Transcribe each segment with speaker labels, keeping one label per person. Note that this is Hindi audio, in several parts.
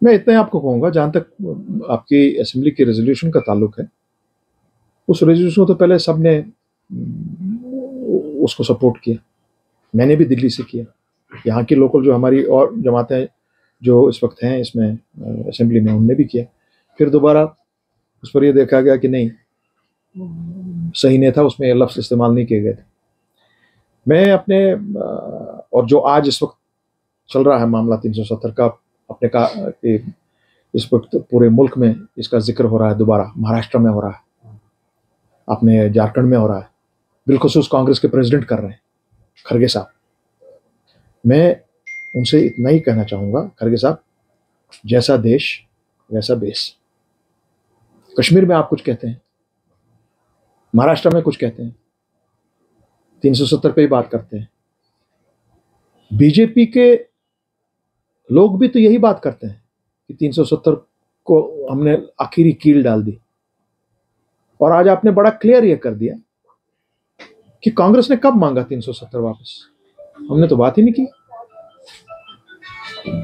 Speaker 1: मैं इतना ही आपको कहूँगा, जहाँ तक आपकी असेंबली के रेजोल्यूशन का ताल्लुक है, उस रेजोल्यूशन को तो पहले सबने उसको सपोर्ट किया, मैंने भी दिल्ली से किया, यहाँ की लोकल जो हमारी और जमातें जो इस वक्त हैं इसमें असेंबली में, उनने भी किया। फिर दोबारा उस पर यह देखा गया कि नहीं, सही नहीं था, उसमें लफ्ज़ इस्तेमाल नहीं किए गए थे। मैं अपने और जो आज इस वक्त चल रहा है मामला 370 का, अपने का कि इस वक्त पूरे मुल्क में इसका जिक्र हो रहा है, दोबारा महाराष्ट्र में हो रहा है, अपने झारखंड में हो रहा है, बिलखुसूस कांग्रेस के प्रेसिडेंट कर रहे हैं खरगे साहब। मैं उनसे इतना ही कहना चाहूँगा, खरगे साहब, जैसा देश वैसा बेस। कश्मीर में आप कुछ कहते हैं, महाराष्ट्र में कुछ कहते हैं, 370 पे ही बात करते हैं। बीजेपी के लोग भी तो यही बात करते हैं कि 370 को हमने आखिरी कील डाल दी। और आज आपने बड़ा क्लियर ये कर दिया कि कांग्रेस ने कब मांगा 370 वापस, हमने तो बात ही नहीं की।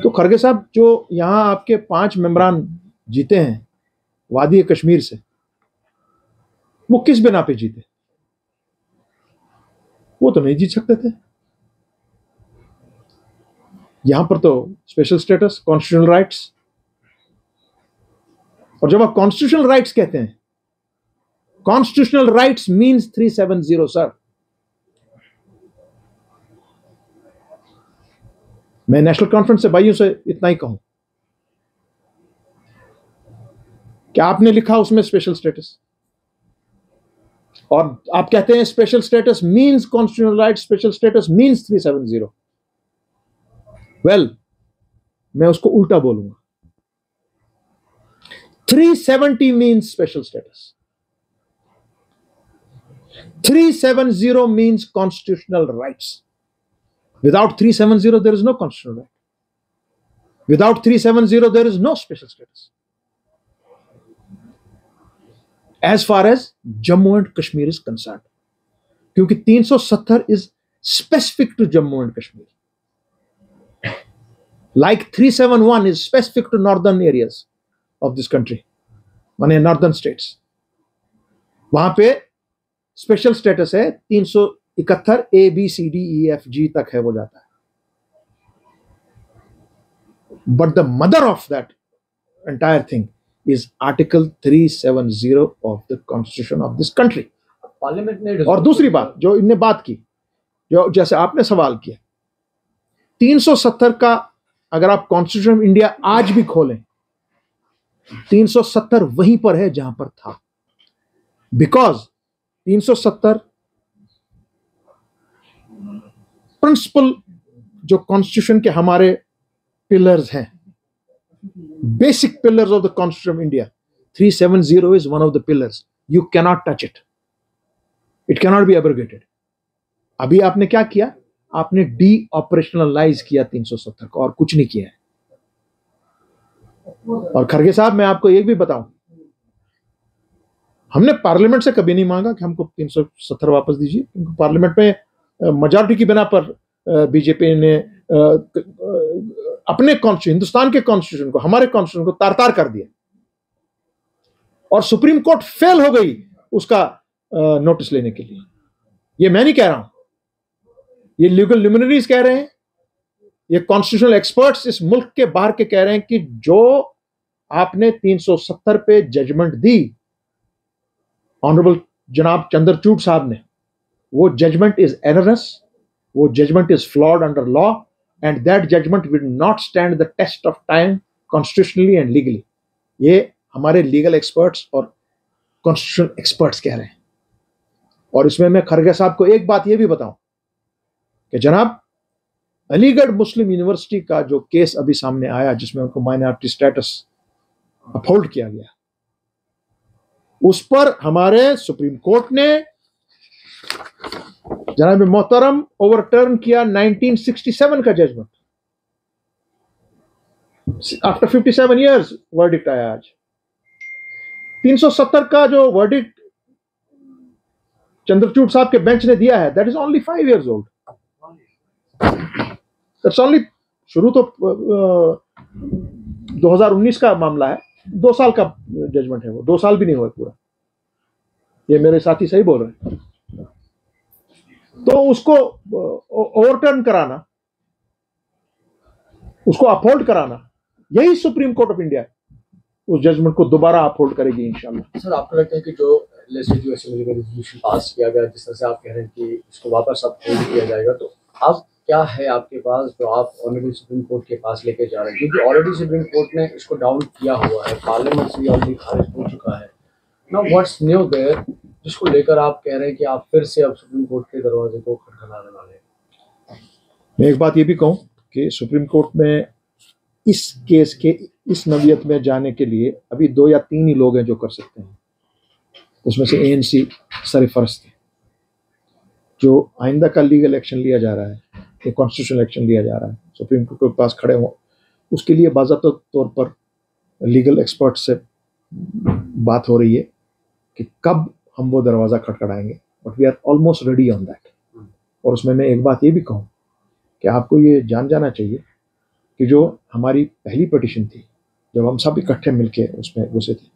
Speaker 1: तो खरगे साहब, जो यहां आपके 5 मेंबरान जीते हैं वादी कश्मीर से, वो किस बिना पे जीते? वो तो नहीं जीत सकते थे। यहां पर तो स्पेशल स्टेटस, कॉन्स्टिट्यूशनल राइट्स, और जब आप कॉन्स्टिट्यूशनल राइट्स कहते हैं, कॉन्स्टिट्यूशनल राइट्स मींस 370 सर। मैं नेशनल कॉन्फ्रेंस से भाइयों से इतना ही कहूं कि आपने लिखा उसमें स्पेशल स्टेटस, और आप कहते हैं special status means constitutional rights, special status means 370। Well, मैं उसको उल्टा बोलूंगा, 370 means special status, 370 means constitutional rights. Without 370, there is no constitutional right. Without 370, there is no special status. As far as Jammu and Kashmir is concerned, क्योंकि 370 is specific to Jammu and Kashmir, like 371 is specific to northern areas of this country, माने northern states. वहां पे स्पेशल स्टेटस है 371, ABCDEFG तक है, वो जाता है। But the mother of that entire thing is Article 370 of the Constitution of this country.
Speaker 2: Parliament ने
Speaker 1: और दूसरी बात जो इनने बात की, जो जैसे आपने सवाल किया, 370 का अगर आप कॉन्स्टिट्यूशन ऑफ इंडिया आज भी खोलें, 370 वहीं पर है जहां पर था। बिकॉज 370 प्रिंसिपल जो कॉन्स्टिट्यूशन के हमारे पिलर्स हैं, basic pillars of the constitution of India, 370 is one of the pillars. You cannot touch it, it cannot be abrogated. अभी आपने क्या किया? आपने डी ऑपरेशनलाइज किया 370 को, और कुछ नहीं किया है। और खरगे साहब, मैं आपको एक भी बताऊं, हमने पार्लियामेंट से कभी नहीं मांगा कि हमको 370 वापस दीजिए, क्योंकि पार्लियामेंट में मेजॉरिटी की बिना पर बीजेपी ने अपने हिंदुस्तान के कॉन्स्टिट्यूशन को, हमारे कॉन्स्टिट्यूशन को तार तार कर दिया, और सुप्रीम कोर्ट फेल हो गई उसका नोटिस लेने के लिए। ये मैं नहीं कह रहा हूं, ये लीगल ल्यूमिनरीज कह रहे हैं, ये कॉन्स्टिट्यूशनल एक्सपर्ट्स इस मुल्क के बाहर के कह रहे हैं कि जो आपने 370 पे जजमेंट दी ऑनरेबल जनाब चंद्रचूड़ साहब ने, वो जजमेंट इज एररस, वो judgement is flawed under law, and that judgement will not stand the test of time constitutionally and legally. ये हमारे लीगल एक्सपर्ट्स और कॉन्स्टिट्यूशनल एक्सपर्ट्स कह रहे हैं। और इसमें मैं खरगे साहब को एक बात ये भी बताऊं कि जनाब अलीगढ़ मुस्लिम यूनिवर्सिटी का जो केस अभी सामने आया, जिसमें उनको माइनॉरिटी स्टेटस अपहोल्ड किया गया, उस पर हमारे सुप्रीम कोर्ट ने जनाब मोहतरम ओवरटर्न किया 1967 का जजमेंट। आफ्टर 57 इयर्स वर्डिक्ट आया आज। 370 का जो वर्डिक्ट चंद्रचूड़ साहब के बेंच ने दिया है, that is only 5 years old। That's only, शुरू तो 2019 का मामला है, 2 साल का जजमेंट है, वो 2 साल भी नहीं हुआ पूरा। ये मेरे साथी सही बोल रहे हैं। तो उसको ओवरटर्न कराना, उसको अपहोल्ड कराना, यही सुप्रीम कोर्ट ऑफ इंडिया उस जजमेंट को दोबारा अपहोल्ड करेगी इंशाल्लाह।
Speaker 2: सर, आपको लगता है कि जो लेजिस्लेटिव असेंबली का रेजोल्यूशन पास किया गया, जिस तरह से आप कह रहे हैं कि इसको वापस अपहोल्ड किया जाएगा, तो अब क्या है आपके पास जो आप ऑनरेबल सुप्रीम कोर्ट के पास लेके जा रहे हैं? क्योंकि ऑलरेडी सुप्रीम कोर्ट ने इसको डाउन किया हुआ है, पार्लियामेंट से ऑलरेडी खारिज हो चुका है। नाउ व्हाट्स न्यू देयर, जिसको लेकर आप कह रहे हैं कि आप फिर से अब सुप्रीम कोर्ट के दरवाजे को खटखटाने वाले हैं?
Speaker 1: मैं एक बात ये भी कहूं कि सुप्रीम कोर्ट में इस केस के इस नवियत में जाने के लिए अभी 2 या 3 ही लोग हैं जो कर सकते हैं। उसमें से ANC सरफरस्त है। जो आइंदा का लीगल एक्शन लिया जा रहा है, एक कॉन्स्टिट्यूशनल एक्शन लिया जा रहा है, सुप्रीम कोर्ट के पास खड़े हो, उसके लिए बाज़ाब्ता तौर पर लीगल एक्सपर्ट से बात हो रही है कि कब हम वो दरवाज़ा खटखटाएंगे, but we are almost ready on that. और उसमें मैं एक बात ये भी कहूँ कि आपको ये जान जाना चाहिए कि जो हमारी पहली पिटीशन थी, जब हम सब इकट्ठे मिलके उसमें घुसे थे,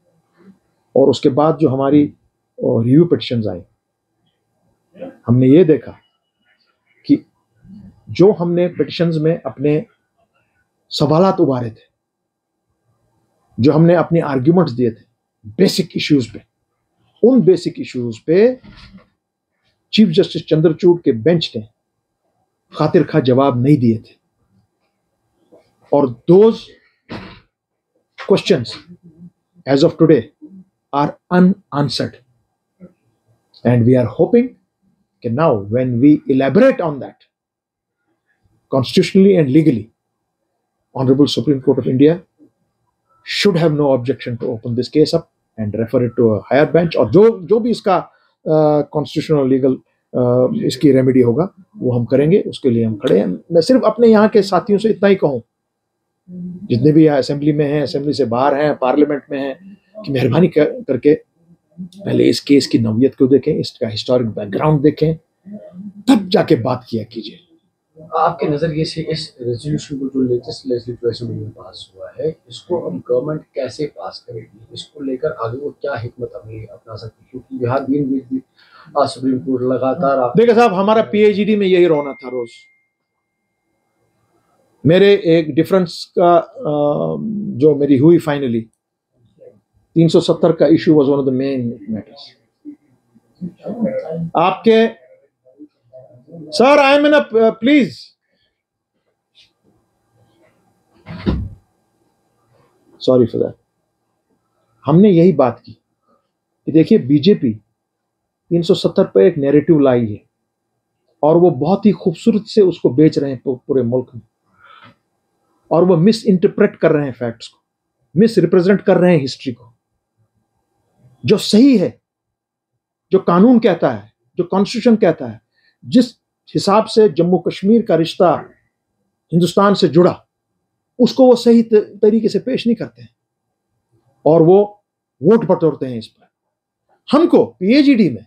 Speaker 1: और उसके बाद जो हमारी रिव्यू पिटीशंस आई, हमने ये देखा कि जो हमने पिटीशंस में अपने सवालात उभारे थे, जो हमने अपने आर्ग्यूमेंट्स दिए थे बेसिक इश्यूज पे, उन बेसिक इश्यूज पे चीफ जस्टिस चंद्रचूड़ के बेंच ने खातिर खा जवाब नहीं दिए थे। और those questions as of today are unanswered, and we are hoping that now when we elaborate on that constitutionally and legally, Honorable Supreme Court of India should have no objection to open this case up and refer it to a higher bench, और जो भी इसका constitutional legal इसकी रेमेडी होगा वो हम करेंगे, उसके लिए हम खड़े हैं। मैं सिर्फ अपने यहाँ के साथियों से इतना ही कहूँ, जितने भी असेंबली में हैं, असेंबली से बाहर हैं, पार्लियामेंट में हैं, कि मेहरबानी करके पहले इस केस की नौयत को देखें, इसका हिस्टोरिक बैकग्राउंड देखें, तब जाके बात किया कीजिए।
Speaker 2: आपके नजरिए से इस रेजोल्यूशन को जो लेटेस्ट लेजिस्लेटिव असेंबली में पास हुआ है, इसको अब गवर्नमेंट कैसे पास करेगी? इसको लेकर आगे वो क्या हिकमत अमली अपना सकती है? क्योंकि बिहार भी सुप्रीम कोर्ट लगातार
Speaker 1: देखिए साहब, हमारा PhD में यही रोना था रोज। मेरे एक डिफरेंस का जो मेरी हुई फाइनली 370 का issue was one of the main matters. आपके sir, I am in a please, sorry for that. हमने यही बात की कि देखिए बीजेपी 370 पे एक नैरेटिव लाई है और वो बहुत ही खूबसूरत से उसको बेच रहे हैं पूरे मुल्क में, और वो मिस इंटरप्रेट कर रहे हैं फैक्ट्स को, मिस रिप्रेजेंट कर रहे हैं हिस्ट्री को। जो सही है, जो कानून कहता है, जो कॉन्स्टिट्यूशन कहता है, जिस हिसाब से जम्मू कश्मीर का रिश्ता हिंदुस्तान से जुड़ा, उसको वो सही तरीके से पेश नहीं करते हैं और वो वोट बटोरते हैं इस पर। हमको PhD में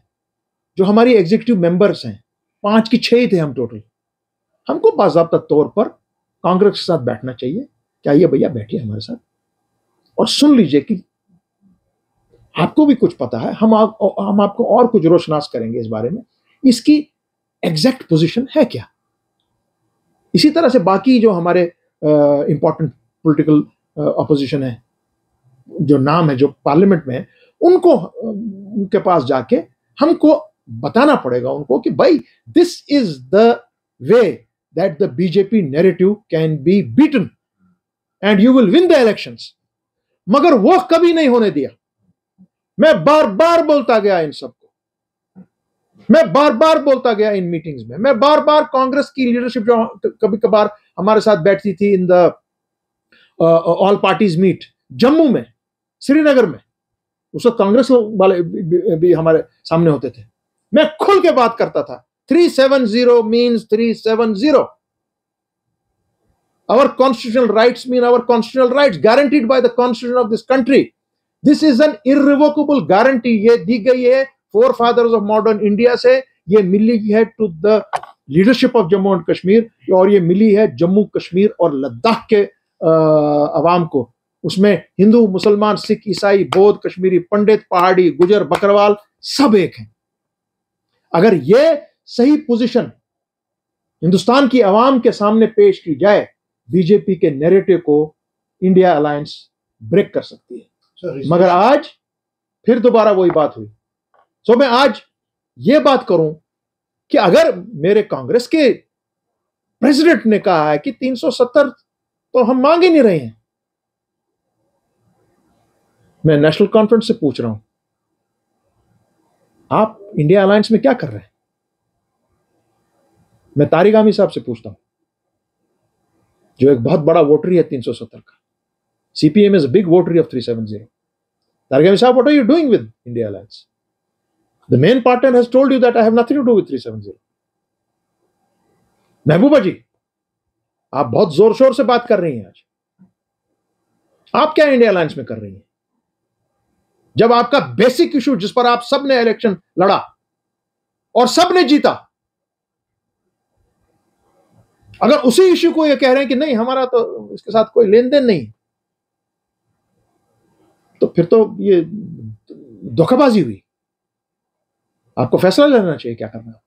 Speaker 1: जो हमारी एग्जीक्यूटिव मेंबर्स हैं, 5 की 6 ही थे हम टोटल, हमको बाज़ाब्ता तौर पर कांग्रेस के साथ बैठना चाहिए। क्या ये भैया बैठिए हमारे साथ और सुन लीजिए कि आपको भी कुछ पता है, हम आपको और कुछ रोशनास करेंगे इस बारे में, इसकी एग्जैक्ट पोजीशन है क्या। इसी तरह से बाकी जो हमारे इंपॉर्टेंट पॉलिटिकल अपोजिशन है, जो नाम है, जो पार्लियामेंट में है, उनको उनके पास जाके हमको बताना पड़ेगा उनको कि भाई this is the way that the BJP narrative can be beaten and you will win the elections. मगर वो कभी नहीं होने दिया। मैं बार बार बोलता गया इन सबको, मैं बार बार बोलता गया इन मीटिंग्स में, मैं बार बार कांग्रेस की लीडरशिप जो कभी कभार हमारे साथ बैठती थी in the all parties meet Jammu में, श्रीनगर में, उस वक्त कांग्रेस वाले भी हमारे सामने होते थे। मैं खुल के बात करता था, 370 means 370. Our constitutional rights mean our constitutional rights guaranteed by the constitution of this country. This is an irrevocable guarantee. ये दी गई है forefathers of modern India से, ये मिली है to the leadership of Jammu and Kashmir, और ये मिली है जम्मू कश्मीर और लद्दाख के अवाम को उसमें हिंदू, मुसलमान, सिख, ईसाई, बौद्ध, कश्मीरी, पंडित, पहाड़ी, गुजर, बकरवाल सब एक हैं। अगर यह सही पोजीशन हिंदुस्तान की आवाम के सामने पेश की जाए, बीजेपी के नैरेटिव को इंडिया अलायंस ब्रेक कर सकती है। मगर आज फिर दोबारा वही बात हुई। सो मैं आज यह बात करूं कि अगर मेरे कांग्रेस के प्रेसिडेंट ने कहा है कि 370 तो हम मांग ही नहीं रहे हैं, मैं नेशनल कॉन्फ्रेंस से पूछ रहा हूं, आप इंडिया अलायंस में क्या कर रहे हैं? मैं तारिक आमी साहब से पूछता हूं, जो एक बहुत बड़ा वोटरी है 370 का। CPM is a big votary of 370। Tariq आमी साहब, what are you doing with India alliance? The main partner has told you that I have nothing to do with 370। Mehbooba ji, आप बहुत जोर शोर से बात कर रही हैं आज, आप क्या इंडिया अलायंस में कर रही हैं? जब आपका बेसिक इशू जिस पर आप सबने इलेक्शन लड़ा और सबने जीता, अगर उसी इशू को ये कह रहे हैं कि नहीं हमारा तो इसके साथ कोई लेन देन नहीं, तो फिर तो ये धोखाबाजी हुई। आपको फैसला लेना चाहिए क्या करना है।